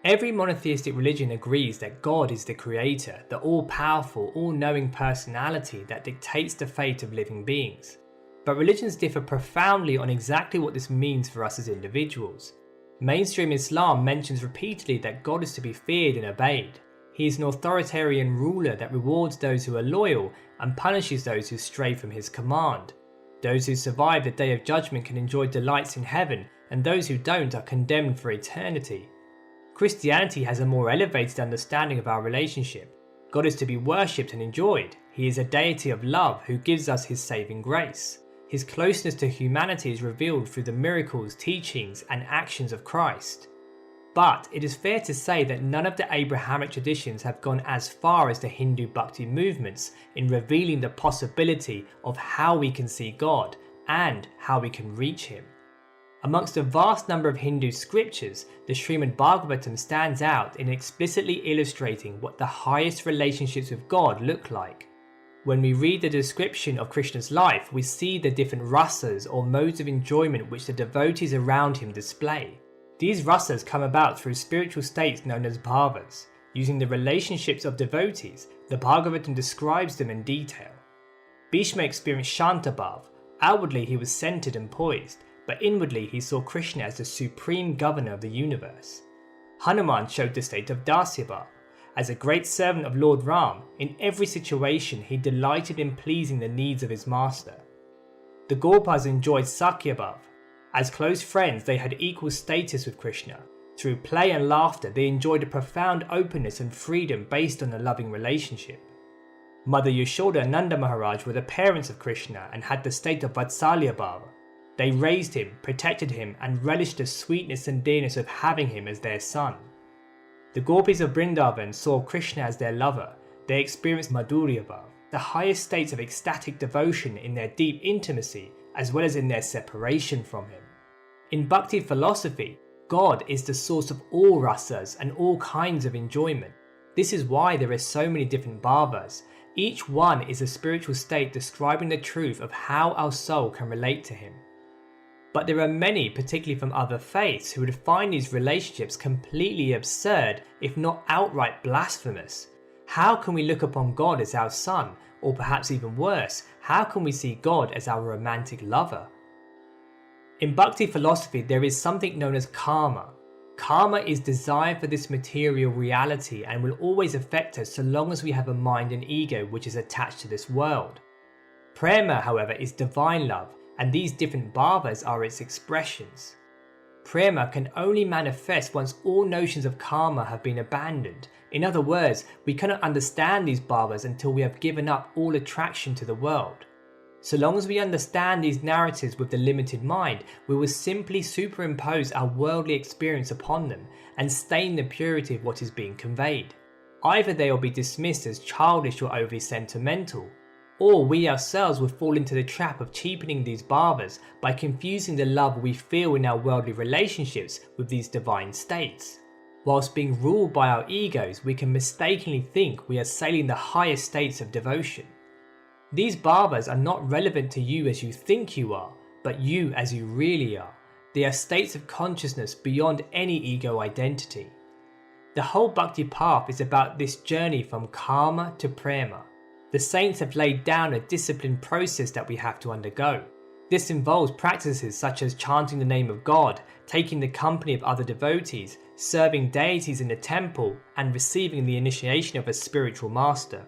Every monotheistic religion agrees that God is the creator, the all-powerful, all-knowing personality that dictates the fate of living beings. But religions differ profoundly on exactly what this means for us as individuals. Mainstream Islam mentions repeatedly that God is to be feared and obeyed. He is an authoritarian ruler that rewards those who are loyal and punishes those who stray from his command. Those who survive the day of judgment can enjoy delights in heaven, and those who don't are condemned for eternity. Christianity has a more elevated understanding of our relationship. God is to be worshipped and enjoyed. He is a deity of love who gives us his saving grace. His closeness to humanity is revealed through the miracles, teachings, and actions of Christ. But it is fair to say that none of the Abrahamic traditions have gone as far as the Hindu Bhakti movements in revealing the possibility of how we can see God and how we can reach him. Amongst a vast number of Hindu scriptures, the Srimad Bhagavatam stands out in explicitly illustrating what the highest relationships with God look like. When we read the description of Krishna's life, we see the different rasas or modes of enjoyment which the devotees around him display. These rasas come about through spiritual states known as bhavas. Using the relationships of devotees, the Bhagavatam describes them in detail. Bhishma experienced Shantabhav. Outwardly he was centered and poised, but inwardly he saw Krishna as the supreme governor of the universe. Hanuman showed the state of Dasyabhav. As a great servant of Lord Ram, in every situation he delighted in pleasing the needs of his master. The Gopas enjoyed Sakyabhav. As close friends they had equal status with Krishna. Through play and laughter they enjoyed a profound openness and freedom based on a loving relationship. Mother Yashoda and Nanda Maharaj were the parents of Krishna and had the state of Vatsalya Bhava. They raised him, protected him, and relished the sweetness and dearness of having him as their son. The Gopis of Vrindavan saw Krishna as their lover. They experienced Madhurya Bhava, the highest states of ecstatic devotion in their deep intimacy as well as in their separation from him. In Bhakti philosophy, God is the source of all rasas and all kinds of enjoyment. This is why there are so many different bhavas. Each one is a spiritual state describing the truth of how our soul can relate to him. But there are many, particularly from other faiths, who would find these relationships completely absurd, if not outright blasphemous. How can we look upon God as our son? Or perhaps even worse, how can we see God as our romantic lover? In Bhakti philosophy, there is something known as karma. Karma is desire for this material reality and will always affect us so long as we have a mind and ego which is attached to this world. Prema, however, is divine love, and these different bhavas are its expressions. Prema can only manifest once all notions of karma have been abandoned. In other words, we cannot understand these bhavas until we have given up all attraction to the world. So long as we understand these narratives with the limited mind, we will simply superimpose our worldly experience upon them and stain the purity of what is being conveyed. Either they will be dismissed as childish or overly sentimental, or we ourselves will fall into the trap of cheapening these bhavas by confusing the love we feel in our worldly relationships with these divine states. Whilst being ruled by our egos, we can mistakenly think we are sailing the highest states of devotion. These bhavas are not relevant to you as you think you are, but you as you really are. They are states of consciousness beyond any ego identity. The whole bhakti path is about this journey from karma to prema. The saints have laid down a disciplined process that we have to undergo. This involves practices such as chanting the name of God, taking the company of other devotees, serving deities in the temple, and receiving the initiation of a spiritual master.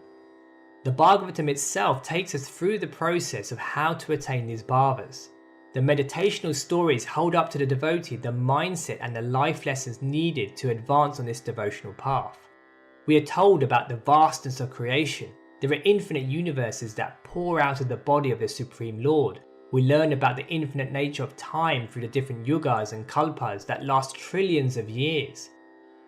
The Bhagavatam itself takes us through the process of how to attain these bhavas. The meditational stories hold up to the devotee the mindset and the life lessons needed to advance on this devotional path. We are told about the vastness of creation. There are infinite universes that pour out of the body of the Supreme Lord. We learn about the infinite nature of time through the different yugas and kalpas that last trillions of years.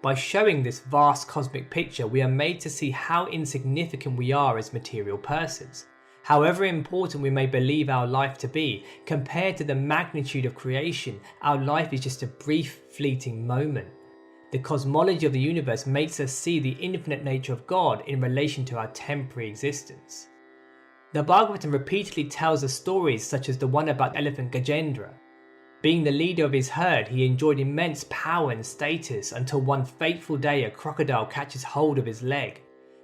By showing this vast cosmic picture, we are made to see how insignificant we are as material persons. However important we may believe our life to be, compared to the magnitude of creation, our life is just a brief, fleeting moment. The cosmology of the universe makes us see the infinite nature of God in relation to our temporary existence. The Bhagavatam repeatedly tells us stories such as the one about elephant Gajendra. Being the leader of his herd, he enjoyed immense power and status until one fateful day a crocodile catches hold of his leg.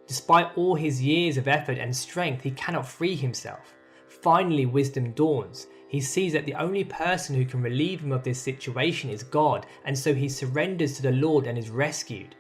Despite all his years of effort and strength, he cannot free himself. Finally, wisdom dawns. He sees that the only person who can relieve him of this situation is God, and so he surrenders to the Lord and is rescued.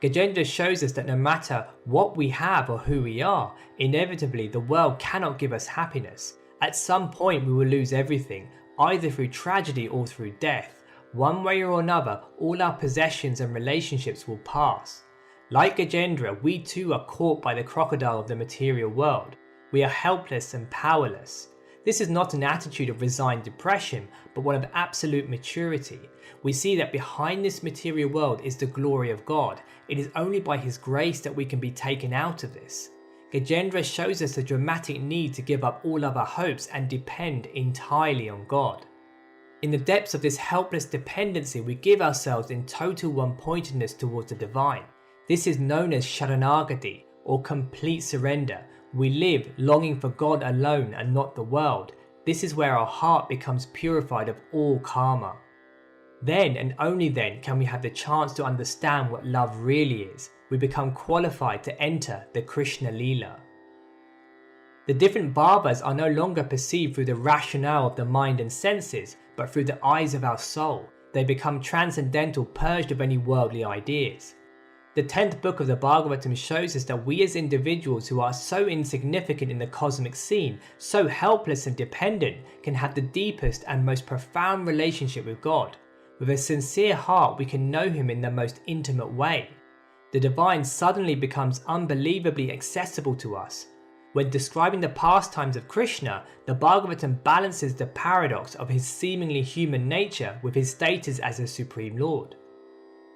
Gajendra shows us that no matter what we have or who we are, inevitably the world cannot give us happiness. At some point we will lose everything, either through tragedy or through death. One way or another, all our possessions and relationships will pass. Like Gajendra, we too are caught by the crocodile of the material world. We are helpless and powerless. This is not an attitude of resigned depression, but one of absolute maturity. We see that behind this material world is the glory of God. It is only by His grace that we can be taken out of this. Gajendra shows us the dramatic need to give up all of our hopes and depend entirely on God. In the depths of this helpless dependency, we give ourselves in total one-pointedness towards the divine. This is known as Sharanagati, or complete surrender. We live longing for God alone and not the world. This is where our heart becomes purified of all karma. Then and only then can we have the chance to understand what love really is. We become qualified to enter the Krishna Leela. The different bhavas are no longer perceived through the rationale of the mind and senses, but through the eyes of our soul. They become transcendental, purged of any worldly ideas. The 10th book of the Bhagavatam shows us that we as individuals who are so insignificant in the cosmic scene, so helpless and dependent, can have the deepest and most profound relationship with God. With a sincere heart we can know Him in the most intimate way. The divine suddenly becomes unbelievably accessible to us. When describing the pastimes of Krishna, the Bhagavatam balances the paradox of his seemingly human nature with his status as a Supreme Lord.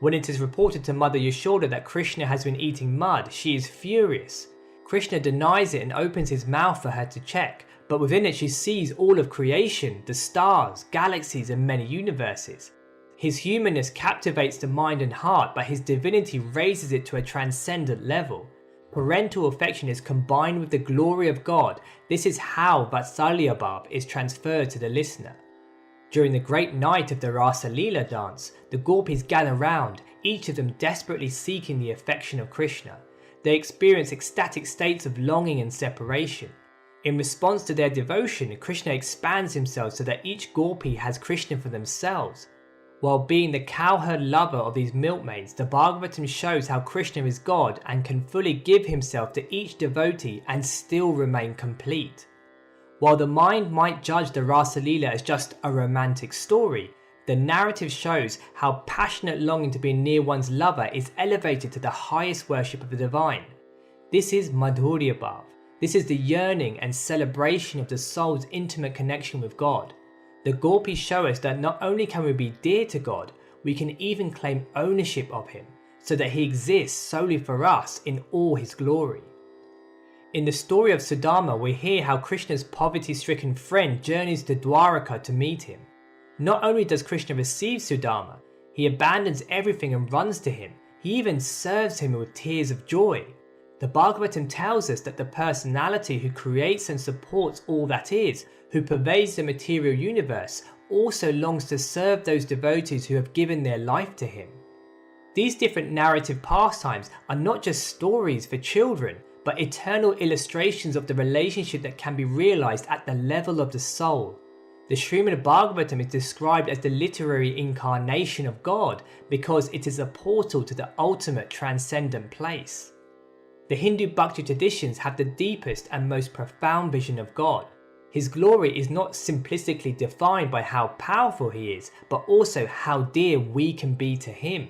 When it is reported to Mother Yashoda that Krishna has been eating mud, she is furious. Krishna denies it and opens his mouth for her to check, but within it she sees all of creation, the stars, galaxies and many universes. His humanness captivates the mind and heart, but his divinity raises it to a transcendent level. Parental affection is combined with the glory of God. This is how Vatsalya Bhav is transferred to the listener. During the great night of the Rasa Leela dance, the Gopis gather round, each of them desperately seeking the affection of Krishna. They experience ecstatic states of longing and separation. In response to their devotion, Krishna expands himself so that each Gopi has Krishna for themselves. While being the cowherd lover of these milkmaids, the Bhagavatam shows how Krishna is God and can fully give himself to each devotee and still remain complete. While the mind might judge the Rasa Leela as just a romantic story, the narrative shows how passionate longing to be near one's lover is elevated to the highest worship of the divine. This is Madhurya Bhav. This is the yearning and celebration of the soul's intimate connection with God. The Gopis show us that not only can we be dear to God, we can even claim ownership of Him, so that He exists solely for us in all His glory. In the story of Sudama, we hear how Krishna's poverty-stricken friend journeys to Dwaraka to meet him. Not only does Krishna receive Sudama, he abandons everything and runs to him. He even serves him with tears of joy. The Bhagavatam tells us that the personality who creates and supports all that is, who pervades the material universe, also longs to serve those devotees who have given their life to him. These different narrative pastimes are not just stories for children, but eternal illustrations of the relationship that can be realized at the level of the soul. The Srimad Bhagavatam is described as the literary incarnation of God because it is a portal to the ultimate transcendent place. The Hindu Bhakti traditions have the deepest and most profound vision of God. His glory is not simplistically defined by how powerful He is, but also how dear we can be to Him.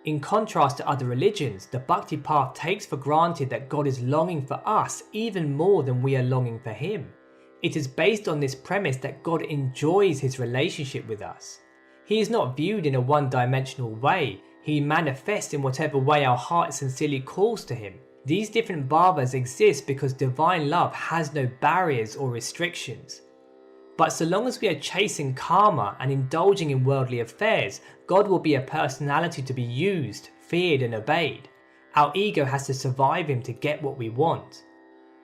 In contrast to other religions, the Bhakti path takes for granted that God is longing for us even more than we are longing for Him. It is based on this premise that God enjoys His relationship with us. He is not viewed in a one-dimensional way. He manifests in whatever way our heart sincerely calls to Him. These different bhavas exist because divine love has no barriers or restrictions. But so long as we are chasing karma and indulging in worldly affairs, God will be a personality to be used, feared and obeyed. Our ego has to survive Him to get what we want.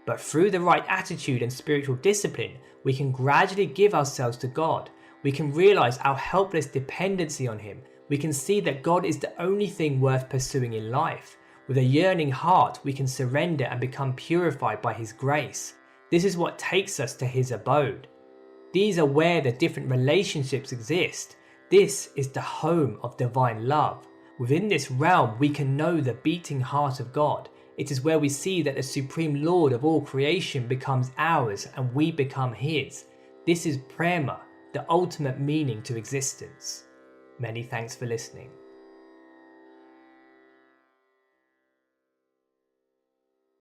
But through the right attitude and spiritual discipline, we can gradually give ourselves to God. we can realize our helpless dependency on Him. We can see that God is the only thing worth pursuing in life. With a yearning heart, we can surrender and become purified by His grace. This is what takes us to His abode. These are where the different relationships exist. This is the home of divine love. Within this realm, we can know the beating heart of God. It is where we see that the Supreme Lord of all creation becomes ours and we become His. This is Prema, the ultimate meaning to existence. Many thanks for listening.